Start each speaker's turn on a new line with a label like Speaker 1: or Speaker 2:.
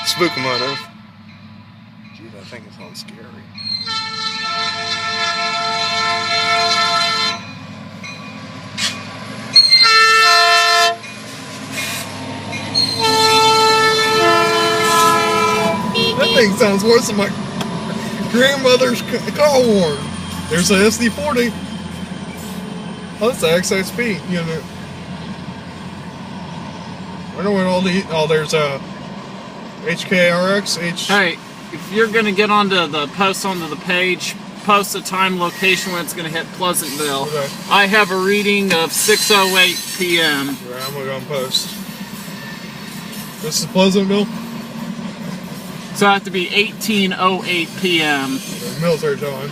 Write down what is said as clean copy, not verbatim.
Speaker 1: Spook them out of. Gee, that thing sounds scary. That thing sounds worse than my grandmother's car horn. There's a SD40. Oh, that's the XSP unit. I wonder what all the... Oh, there's a HKRX.
Speaker 2: Hey, if you're going to get onto the post onto the page, post the time, location when it's going to hit Pleasantville.
Speaker 1: Okay.
Speaker 2: I have a reading of 6:08 p.m.
Speaker 1: Right, I'm going to go and post. This is Pleasantville?
Speaker 2: So I have to be 18:08 p.m.
Speaker 1: Military time.